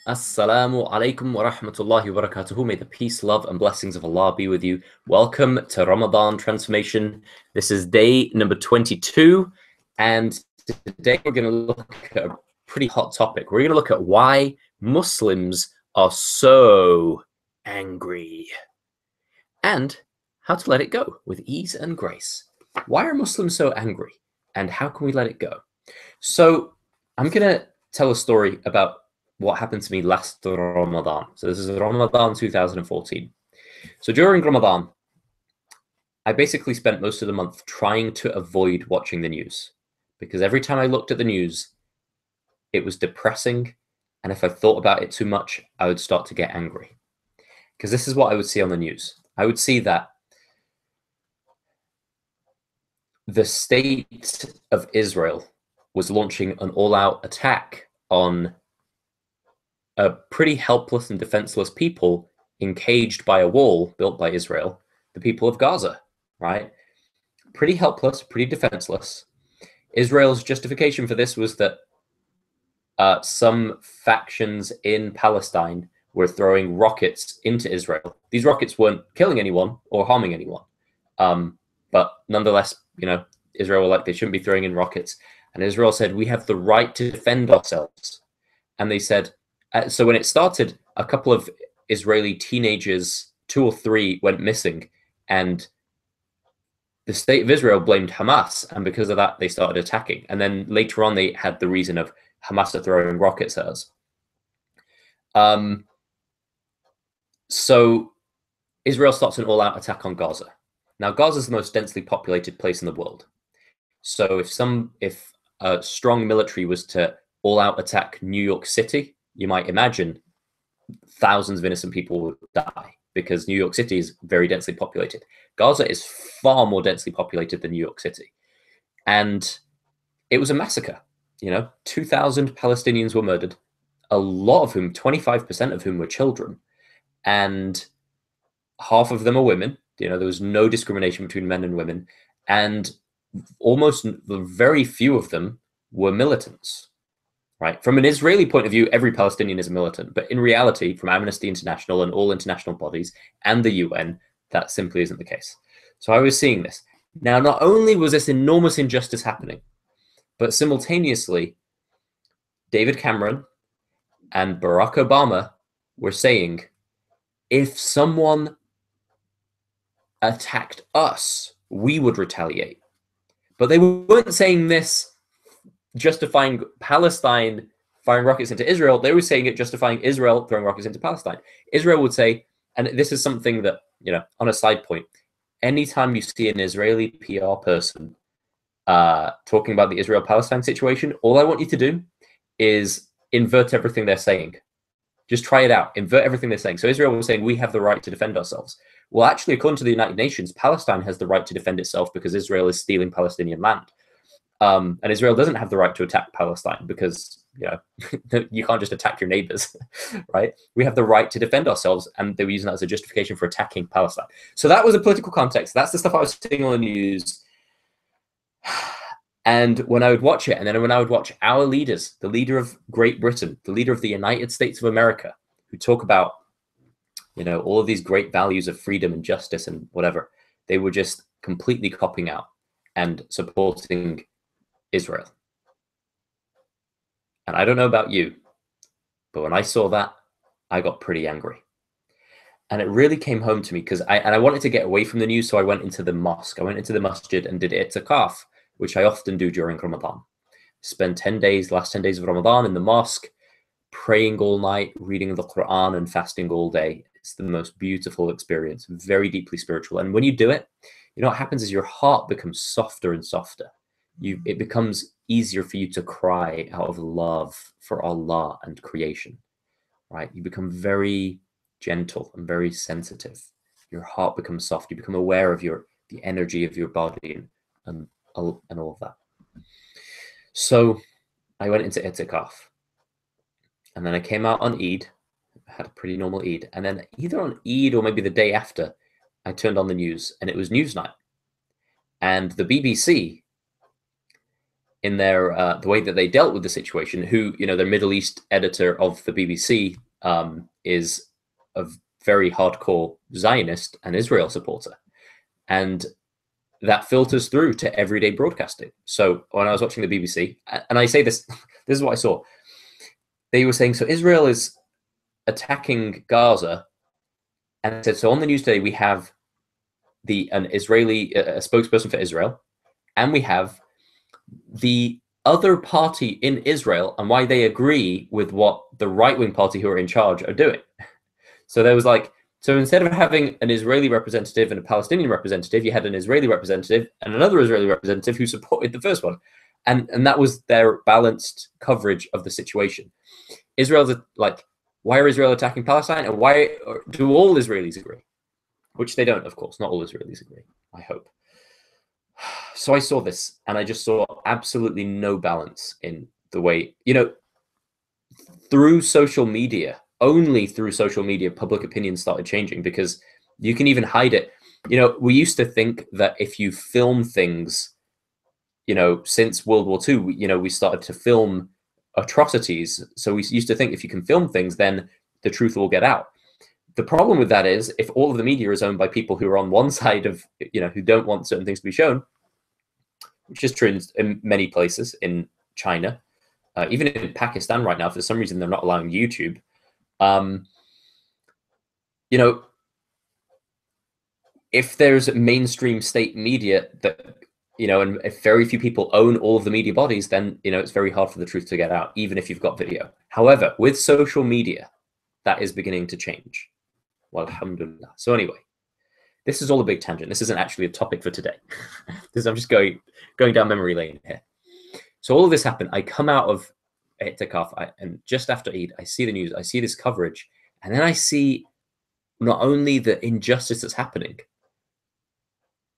Assalamu alaikum wa rahmatullahi wa barakatuhu. May the peace, love, and blessings of Allah be with you. Welcome to Ramadan Transformation. This is day number 22, and today we're going to look at a pretty hot topic. We're going to look at why Muslims are so angry and how to let it go with ease and grace. Why are Muslims so angry, and how can we let it go? So, I'm going to tell a story about what happened to me last Ramadan. So this is Ramadan 2014. So during Ramadan, I basically spent most of the month trying to avoid watching the news because every time I looked at the news, it was depressing. And if I thought about it too much, I would start to get angry. Because this is what I would see on the news. I would see that the state of Israel was launching an all-out attack on a pretty helpless and defenseless people encaged by a wall built by Israel, the people of Gaza, right? Pretty helpless, pretty defenseless. Israel's justification for this was that some factions in Palestine were throwing rockets into Israel. These rockets weren't killing anyone or harming anyone. But nonetheless, Israel were like, they shouldn't be throwing in rockets. And Israel said, we have the right to defend ourselves. And they said, so when it started, a couple of Israeli teenagers, 2 or 3, went missing, and the state of Israel blamed Hamas, and because of that, they started attacking. And then later on, they had the reason of Hamas are throwing rockets at us. So Israel starts an all-out attack on Gaza. Now, Gaza is the most densely populated place in the world. So if a strong military was to all-out attack New York City, you might imagine thousands of innocent people would die because New York City is very densely populated. Gaza is far more densely populated than New York City. And it was a massacre. 2,000 Palestinians were murdered, a lot of whom, 25% of whom were children. And half of them are women. There was no discrimination between men and women. And almost very few of them were militants. Right? From an Israeli point of view, every Palestinian is a militant. But in reality, from Amnesty International and all international bodies and the UN, that simply isn't the case. So I was seeing this. Now, not only was this enormous injustice happening, but simultaneously, David Cameron and Barack Obama were saying, if someone attacked us, we would retaliate. But they weren't saying this justifying Palestine firing rockets into Israel. They were saying it justifying Israel throwing rockets into Palestine. Israel would say, and this is something that, on a side point, anytime you see an Israeli PR person talking about the Israel-Palestine situation, all I want you to do is invert everything they're saying. Just try it out. Invert everything they're saying. So Israel was saying, we have the right to defend ourselves. Well, actually, according to the United Nations, Palestine has the right to defend itself because Israel is stealing Palestinian land. And Israel doesn't have the right to attack Palestine because, you can't just attack your neighbors, right? We have the right to defend ourselves, and they were using that as a justification for attacking Palestine. So that was a political context. That's the stuff I was seeing on the news. And when I would watch it, and then when I would watch our leaders, the leader of Great Britain, the leader of the United States of America, who talk about, all of these great values of freedom and justice and whatever, they were just completely copping out and supporting Israel. And I don't know about you, but when I saw that, I got pretty angry. And it really came home to me because I wanted to get away from the news, so I went into the mosque. I went into the masjid and did i'tikaf, which I often do during Ramadan. Spend 10 days, last 10 days of Ramadan in the mosque, praying all night, reading the Quran and fasting all day. It's the most beautiful experience, very deeply spiritual. And when you do it, what happens is your heart becomes softer and softer. It becomes easier for you to cry out of love for Allah and creation, right? You become very gentle and very sensitive. Your heart becomes soft. You become aware of the energy of your body and all of that. So I went into i'tikaf, and then I came out on Eid, had a pretty normal Eid, and then either on Eid or maybe the day after, I turned on the news, and it was Newsnight, and the BBC in their the way that they dealt with the situation. Who, their Middle East editor of the BBC is a very hardcore Zionist and Israel supporter, and that filters through to everyday broadcasting. So when I was watching the BBC, and I say this, this is what I saw. They were saying, so Israel is attacking Gaza, and it said, so on the news today we have an Israeli a spokesperson for Israel, and we have the other party in Israel and why they agree with what the right-wing party who are in charge are doing. So there was so instead of having an Israeli representative and a Palestinian representative, you had an Israeli representative and another Israeli representative who supported the first one. And that was their balanced coverage of the situation. Israel's why are Israel attacking Palestine? And why do all Israelis agree? Which they don't, of course. Not all Israelis agree, I hope. So I saw this, and I just saw absolutely no balance in the way, through social media, only through social media, public opinion started changing, because you can even hide it. We used to think that if you film things, since World War II, we started to film atrocities. So we used to think if you can film things, then the truth will get out. The problem with that is if all of the media is owned by people who are on one side of, who don't want certain things to be shown, which is true in many places, in China, even in Pakistan right now, for some reason, they're not allowing YouTube. If there's mainstream state media that, and if very few people own all of the media bodies, then, it's very hard for the truth to get out, even if you've got video. However, with social media, that is beginning to change. Well, alhamdulillah. So anyway, this is all a big tangent. This isn't actually a topic for today. I'm just going down memory lane here. So all of this happened. I come out of I'tikaf, and just after Eid, I see the news, I see this coverage, and then I see not only the injustice that's happening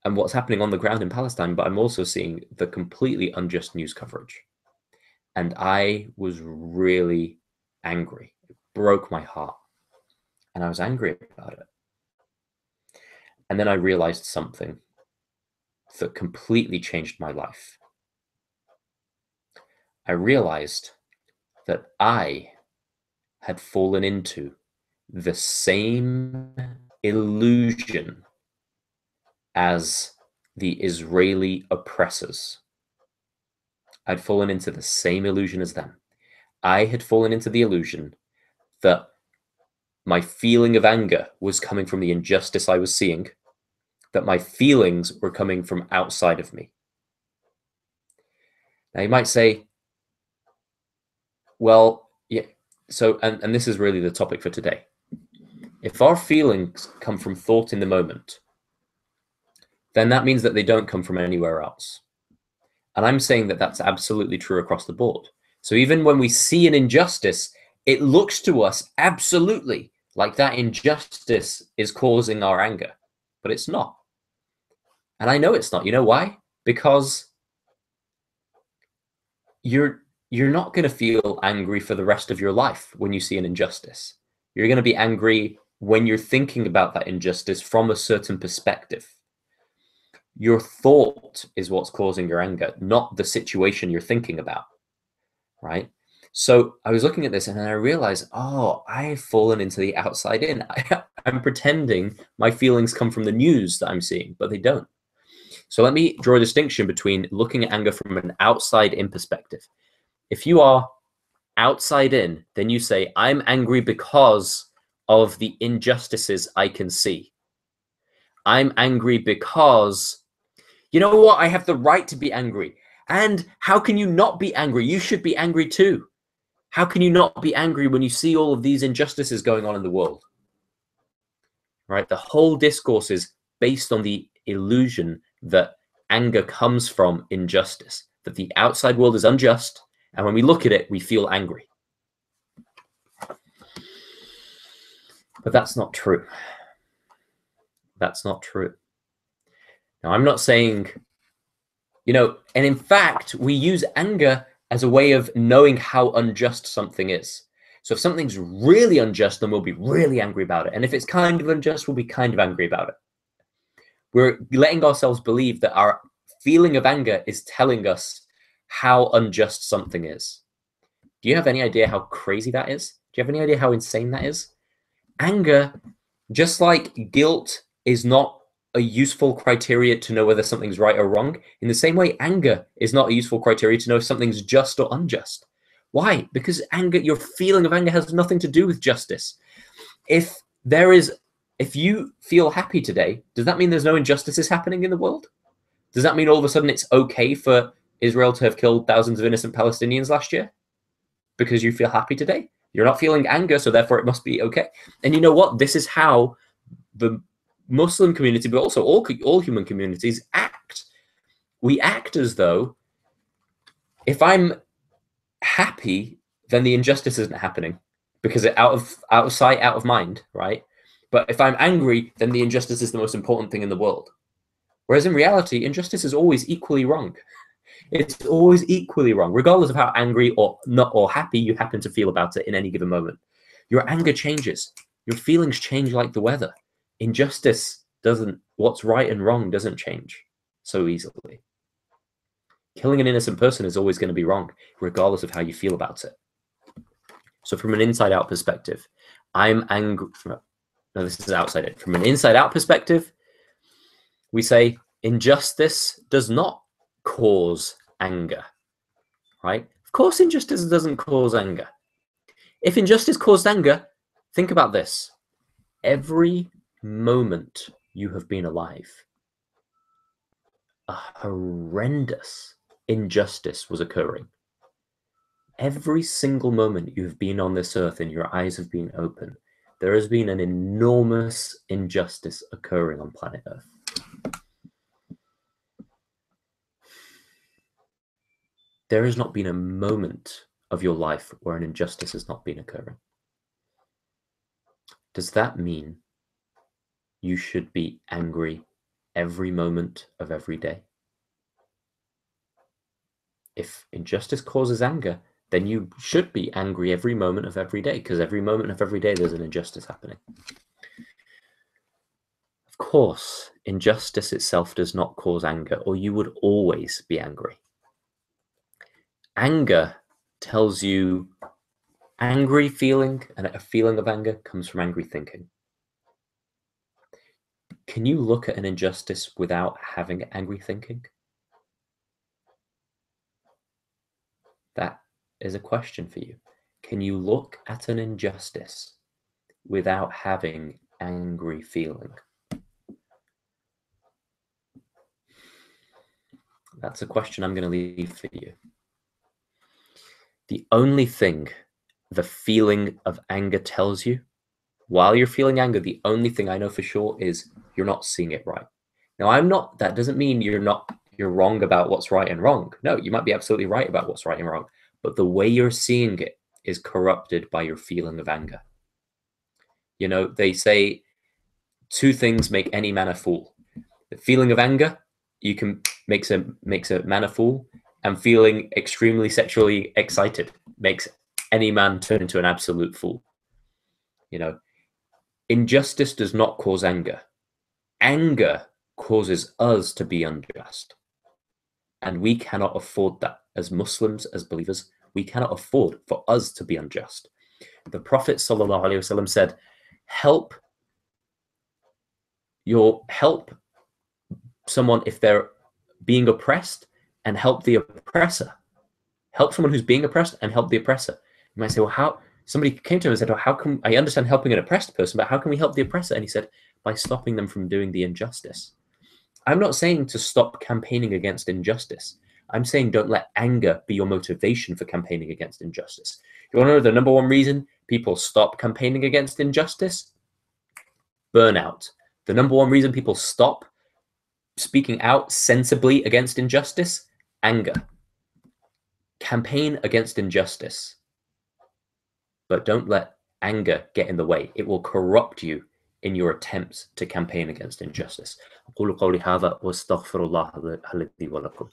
and what's happening on the ground in Palestine, but I'm also seeing the completely unjust news coverage. And I was really angry. It broke my heart. And I was angry about it. And then I realized something that completely changed my life. I realized that I had fallen into the same illusion as the Israeli oppressors. I'd fallen into the same illusion as them. I had fallen into the illusion that my feeling of anger was coming from the injustice I was seeing, that my feelings were coming from outside of me. Now you might say, well, yeah, so, and this is really the topic for today. If our feelings come from thought in the moment, then that means that they don't come from anywhere else. And I'm saying that that's absolutely true across the board. So even when we see an injustice, it looks to us absolutely like that injustice is causing our anger, but it's not. And I know it's not. You know why? Because you're not going to feel angry for the rest of your life when you see an injustice. You're going to be angry when you're thinking about that injustice from a certain perspective. Your thought is what's causing your anger, not the situation you're thinking about, right? So I was looking at this and then I realized, oh, I've fallen into the outside in. I'm pretending my feelings come from the news that I'm seeing, but they don't. So let me draw a distinction between looking at anger from an outside in perspective. If you are outside in, then you say, I'm angry because of the injustices I can see. I'm angry because, you know what? I have the right to be angry. And how can you not be angry? You should be angry too. How can you not be angry when you see all of these injustices going on in the world? Right? The whole discourse is based on the illusion that anger comes from injustice, that the outside world is unjust, and when we look at it, we feel angry. But that's not true. That's not true. Now, I'm not saying, and in fact, we use anger as a way of knowing how unjust something is. So if something's really unjust, then we'll be really angry about it. And if it's kind of unjust, we'll be kind of angry about it. We're letting ourselves believe that our feeling of anger is telling us how unjust something is. Do you have any idea how crazy that is? Do you have any idea how insane that is? Anger, just like guilt is not a useful criteria to know whether something's right or wrong, in the same way, anger is not a useful criteria to know if something's just or unjust. Why? Because anger, your feeling of anger has nothing to do with justice. If you feel happy today, does that mean there's no injustices happening in the world? Does that mean all of a sudden it's okay for Israel to have killed thousands of innocent Palestinians last year? Because you feel happy today? You're not feeling anger, so therefore it must be okay. And you know what? This is how the Muslim community, but also all human communities act. We act as though if I'm happy, then the injustice isn't happening because it's out of sight, out of mind, right? But if I'm angry, then the injustice is the most important thing in the world. Whereas in reality, injustice is always equally wrong. It's always equally wrong, regardless of how angry or not or happy you happen to feel about it in any given moment. Your anger changes. Your feelings change like the weather. Injustice doesn't, what's right and wrong doesn't change so easily. Killing an innocent person is always going to be wrong, regardless of how you feel about it. So from an inside-out perspective, I'm angry. No, this is outside it. From an inside-out perspective, we say injustice does not cause anger, right? Of course, injustice doesn't cause anger. If injustice caused anger, think about this. Every moment you have been alive, a horrendous injustice was occurring. Every single moment you have been on this earth and your eyes have been open, there has been an enormous injustice occurring on planet Earth. There has not been a moment of your life where an injustice has not been occurring. Does that mean you should be angry every moment of every day? If injustice causes anger, then you should be angry every moment of every day, because every moment of every day there's an injustice happening. Of course, injustice itself does not cause anger, or you would always be angry. Anger tells you angry feeling, and a feeling of anger comes from angry thinking. Can you look at an injustice without having angry thinking? That is a question for you. Can you look at an injustice without having angry feeling? That's a question I'm going to leave for you. The only thing the feeling of anger tells you, while you're feeling anger, the only thing I know for sure is you're not seeing it right. Now, that doesn't mean you're wrong about what's right and wrong. No, you might be absolutely right about what's right and wrong, but the way you're seeing it is corrupted by your feeling of anger. You know, they say two things make any man a fool. The feeling of anger makes a man a fool, and feeling extremely sexually excited makes any man turn into an absolute fool. You know, injustice does not cause anger. Anger causes us to be unjust. And we cannot afford that. As Muslims, as believers, we cannot afford for us to be unjust. The Prophet ﷺ said, help someone if they're being oppressed and help the oppressor. Help someone who's being oppressed and help the oppressor. You might say, well, how? Somebody came to him and said, how can I understand helping an oppressed person, but how can we help the oppressor? And he said, by stopping them from doing the injustice. I'm not saying to stop campaigning against injustice. I'm saying don't let anger be your motivation for campaigning against injustice. You want to know the number one reason people stop campaigning against injustice? Burnout. The number one reason people stop speaking out sensibly against injustice? Anger. Campaign against injustice, but don't let anger get in the way. It will corrupt you in your attempts to campaign against injustice. أقول قولي هذا وأستغفر الله لي ولكم.